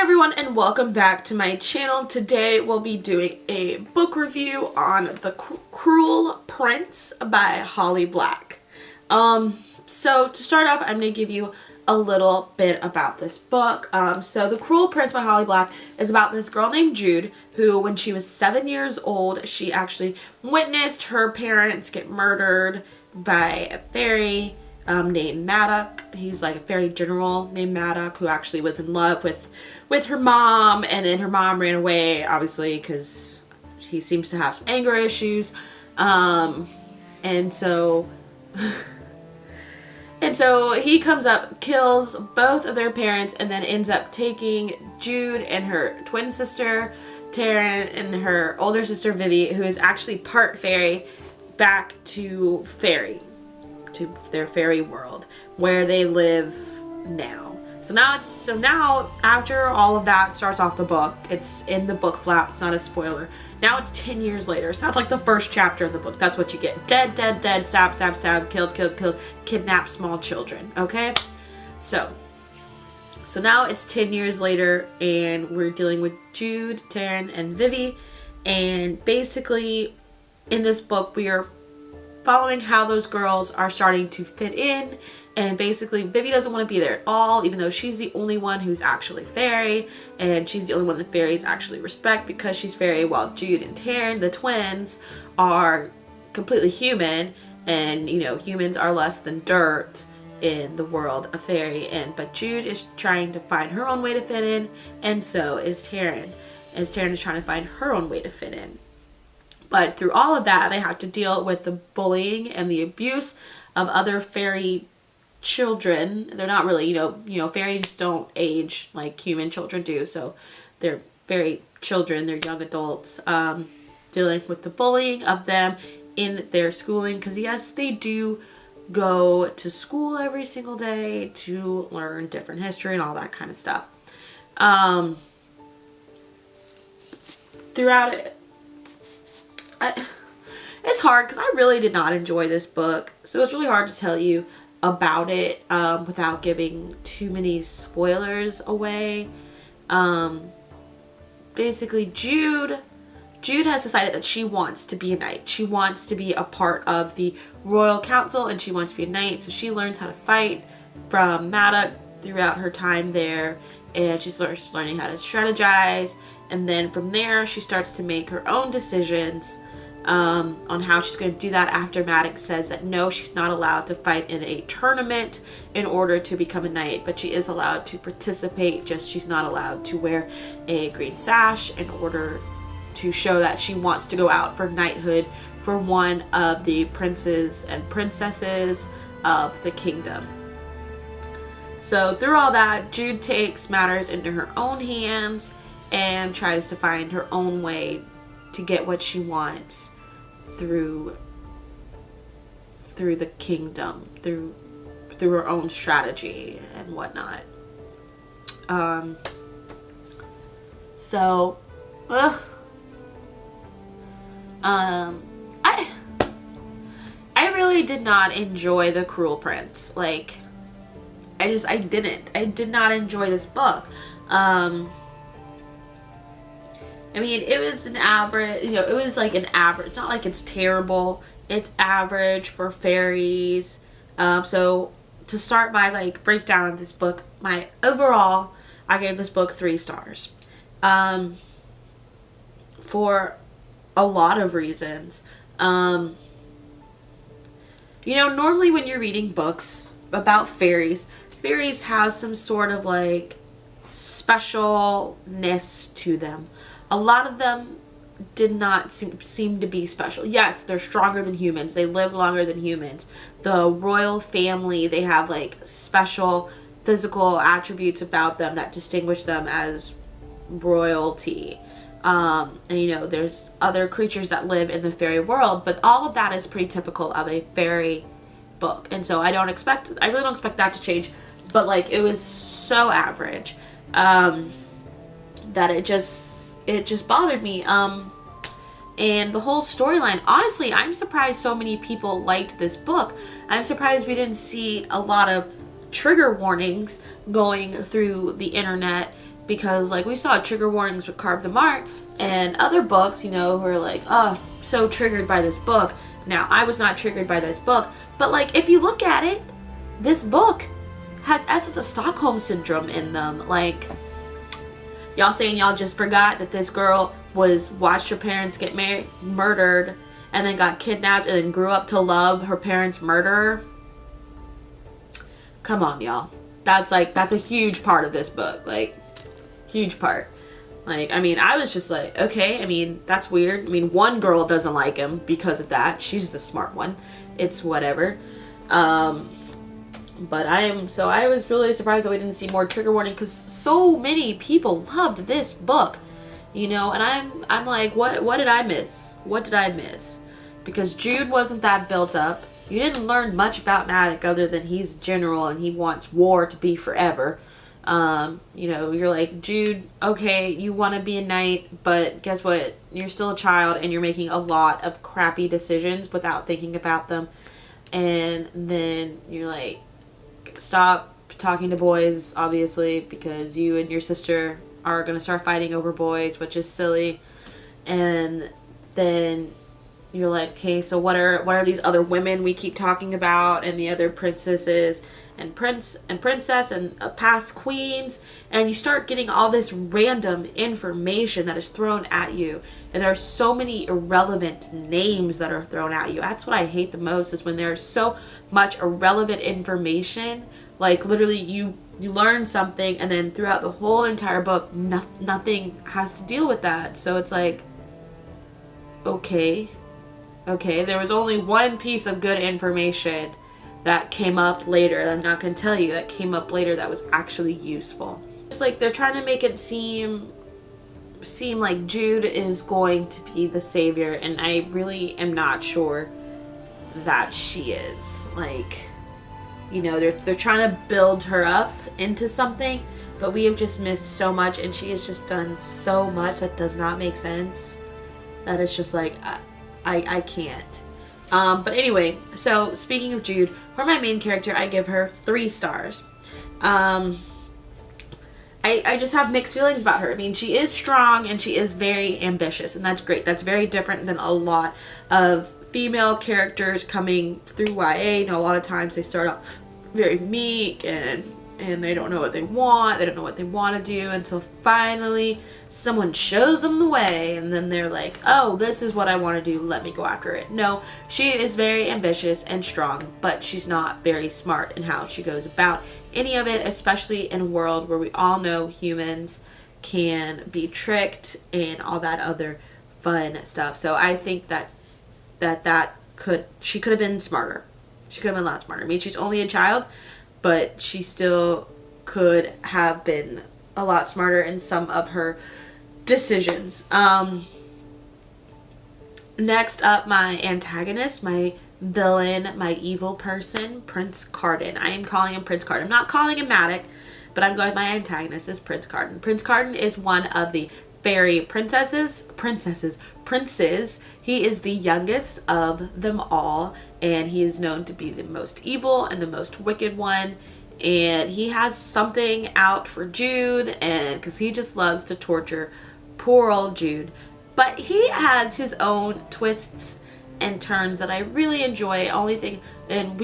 Everyone, and welcome back to my channel. Today we'll be doing a book review on The Cruel Prince by Holly Black. So to start off, I'm going to give you a little bit about this book. So The Cruel Prince by Holly Black is about this girl named Jude who, when she was 7 years old, she actually witnessed her parents get murdered by a fairy named Maddock. He's like a fairy general named Maddock who actually was in love with her mom, and then her mom ran away, obviously, because he seems to have some anger issues. And so he comes up, kills both of their parents, and then ends up taking Jude and her twin sister Taryn and her older sister Vivi, who is actually part fairy, back to their fairy world where they live now. So now after all of that starts off the book, it's in the book flap, it's not a spoiler. Now it's 10 years later. Sounds like the first chapter of the book. That's what you get. Dead, stab, killed, kidnapped small children. Okay? So now it's 10 years later and we're dealing with Jude, Taryn, and Vivi. And basically in this book we are following how those girls are starting to fit in, and basically Vivi doesn't want to be there at all, even though she's the only one who's actually fairy, and she's the only one the fairies actually respect because she's fairy, while Jude and Taryn, the twins, are completely human, and you know, humans are less than dirt in the world of fairy. But Jude is trying to find her own way to fit in, and so is Taryn. As Taryn is trying to find her own way to fit in. But through all of that, they have to deal with the bullying and the abuse of other fairy children. They're not really, you know, fairies don't age like human children do. So they're fairy children, they're young adults, dealing with the bullying of them in their schooling. Because yes, they do go to school every single day to learn different history and all that kind of stuff. Throughout it, it's hard because I really did not enjoy this book, so it's really hard to tell you about it without giving too many spoilers away. Basically, Jude has decided that she wants to be a knight. She wants to be a part of the royal council, and she wants to be a knight, so she learns how to fight from Maddock throughout her time there, and she starts learning how to strategize, and then from there she starts to make her own decisions on how she's going to do that after Maddox says that no, she's not allowed to fight in a tournament in order to become a knight, but she is allowed to participate, just she's not allowed to wear a green sash in order to show that she wants to go out for knighthood for one of the princes and princesses of the kingdom. So through all that, Jude takes matters into her own hands and tries to find her own way to get what she wants through the kingdom, through her own strategy and whatnot. I really did not enjoy The Cruel Prince. Like, I did not enjoy this book. I mean, it was an average, it was like an average. It's not like it's terrible. It's average for fairies. So to start my like breakdown of this book, overall, I gave this book 3 stars. For a lot of reasons. Normally when you're reading books about fairies have some sort of like specialness to them. A lot of them did not seem to be special. Yes, they're stronger than humans. They live longer than humans. The royal family, they have like special physical attributes about them that distinguish them as royalty. And there's other creatures that live in the fairy world, but all of that is pretty typical of a fairy book. And so I really don't expect that to change, but like it was so average that it just bothered me. And the whole storyline, honestly, I'm surprised so many people liked this book. I'm surprised we didn't see a lot of trigger warnings going through the internet because like we saw trigger warnings with Carve the Mark and other books, you know, who are like, oh, so triggered by this book. Now, I was not triggered by this book, but like if you look at it, this book has essence of Stockholm Syndrome in them. Like, y'all saying y'all just forgot that this girl watched her parents get murdered and then got kidnapped and then grew up to love her parents' murderer? Come on, y'all. That's a huge part of this book. Like, huge part. Like, I mean, I was just like, okay, I mean, that's weird. I mean, one girl doesn't like him because of that. She's the smart one. It's whatever. But I was really surprised that we didn't see more trigger warning, because so many people loved this book, you know, and I'm like, what did I miss? What did I miss? Because Jude wasn't that built up. You didn't learn much about Matic other than he's general and he wants war to be forever. You know, you're like, Jude, okay, you want to be a knight, but guess what? You're still a child and you're making a lot of crappy decisions without thinking about them. And then you're like, stop talking to boys, obviously, because you and your sister are going to start fighting over boys, which is silly. And then you're like, okay, so what are these other women we keep talking about, and the other princesses and princess and past queens, and you start getting all this random information that is thrown at you, and there are so many irrelevant names that are thrown at you. That's what I hate the most, is when there's so much irrelevant information. Like, literally you learn something and then throughout the whole entire book nothing has to deal with that. So it's like, okay, there was only one piece of good information that came up later, I'm not going to tell you, that came up later that was actually useful. It's like they're trying to make it seem like Jude is going to be the savior, and I really am not sure that she is. Like, you know, they're trying to build her up into something, but we have just missed so much, and she has just done so much that does not make sense, that it's just like, I can't. But anyway, so speaking of Jude, for my main character, I give her 3 stars. I just have mixed feelings about her. I mean, she is strong and she is very ambitious, and that's great. That's very different than a lot of female characters coming through YA. You know, a lot of times they start off very meek and they don't know what they want. They don't know what they want to do until finally someone shows them the way, and then they're like, oh, this is what I want to do. Let me go after it. No, she is very ambitious and strong, but she's not very smart in how she goes about any of it, especially in a world where we all know humans can be tricked and all that other fun stuff. So I think she could have been smarter. She could have been a lot smarter. I mean, she's only a child, but she still could have been a lot smarter in some of her decisions. Next up, my antagonist, my villain, my evil person, Prince Carden. I am calling him Prince Carden. I'm not calling him Matic, but I'm going with my antagonist is Prince Carden. Prince Carden is one of the fairy princes. He is the youngest of them all, and he is known to be the most evil and the most wicked one. And he has something out for Jude, and because he just loves to torture poor old Jude. But he has his own twists and turns that I really enjoy. And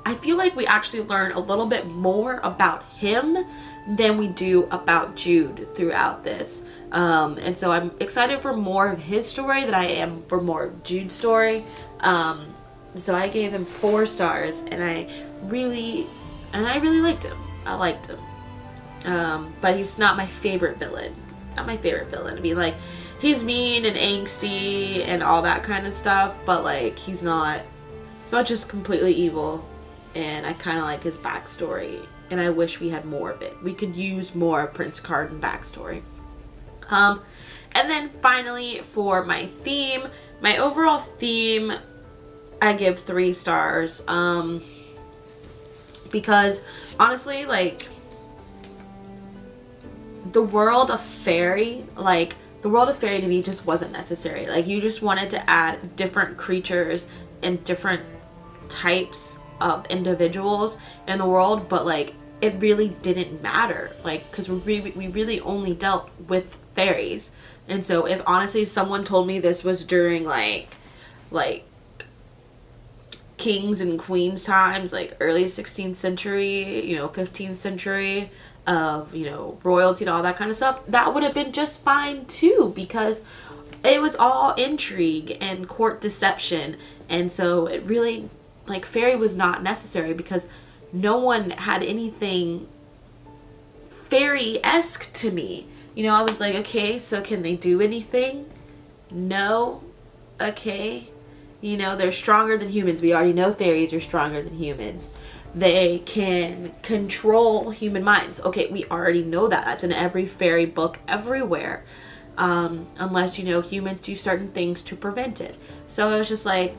I feel like we actually learn a little bit more about him than we do about Jude throughout this. And so I'm excited for more of his story than I am for more of Jude's story. So I gave him 4 stars, and I really liked him. I liked him. But he's not my favorite villain. Not my favorite villain. I mean, like, he's mean and angsty and all that kind of stuff, but like, he's not just completely evil. And I kind of like his backstory, and I wish we had more of it. We could use more of Prince Carden backstory. And then finally, for my theme, my overall theme, I give 3 stars. Because honestly, like, the world of fairy to me just wasn't necessary. Like, you just wanted to add different creatures and different types of individuals in the world, but like, it really didn't matter, like, because we really only dealt with fairies. And so if honestly someone told me this was during like kings and queens times, like early 16th century, 15th century, of, royalty and all that kind of stuff, that would have been just fine too, because it was all intrigue and court deception. And so it really, like, fairy was not necessary, because no one had anything fairy-esque to me. I was like, okay, so can they do anything? No. Okay. They're stronger than humans. We already know fairies are stronger than humans. They can control human minds. Okay, we already know that. That's in every fairy book everywhere. Unless, humans do certain things to prevent it. So I was just like,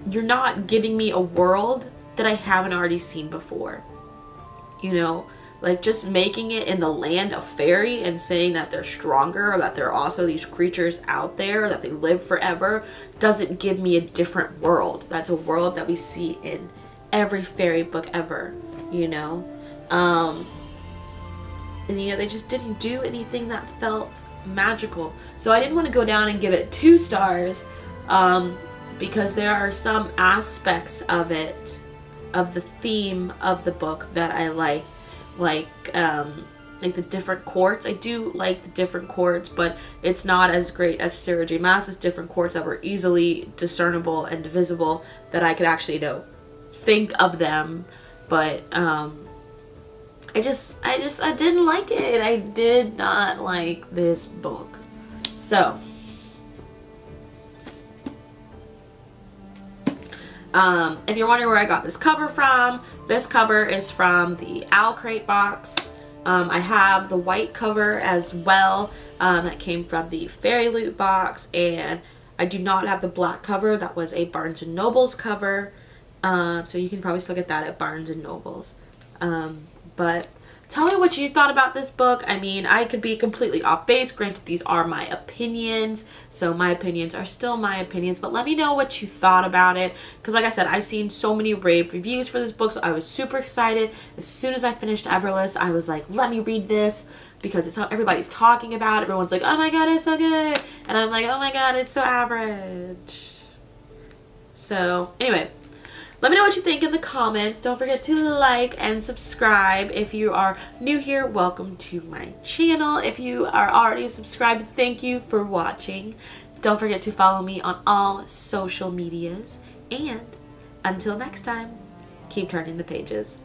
you're not giving me a world that I haven't already seen before. Like, just making it in the land of fairy and saying that they're stronger, or that there are also these creatures out there, that they live forever, doesn't give me a different world. That's a world that we see in every fairy book ever, and they just didn't do anything that felt magical. So I didn't want to go down and give it 2 stars, because there are some aspects of it, of the theme of the book, that I like the different courts. I do like the different courts, but it's not as great as Sarah J. Maas's different courts that were easily discernible and divisible, that I could actually, think of them. But I didn't like it. I did not like this book. So if you're wondering where I got this cover from, this cover is from the Owl Crate box. I have the white cover as well, that came from the Fairy Loot box, and I do not have the black cover. That was a Barnes & Noble's cover, so you can probably still get that at Barnes & Noble's. But tell me what you thought about this book. I mean, I could be completely off base. Granted, these are my opinions, so my opinions are still my opinions, but let me know what you thought about it, because like I said, I've seen so many rave reviews for this book, so I was super excited. As soon as I finished Everlist, I was like, let me read this, because it's how everybody's talking about it. Everyone's like, oh my god, it's so good, and I'm like, oh my god, it's so average. So anyway, let me know what you think in the comments. Don't forget to like and subscribe. If you are new here, welcome to my channel. If you are already subscribed, thank you for watching. Don't forget to follow me on all social medias. And until next time, keep turning the pages.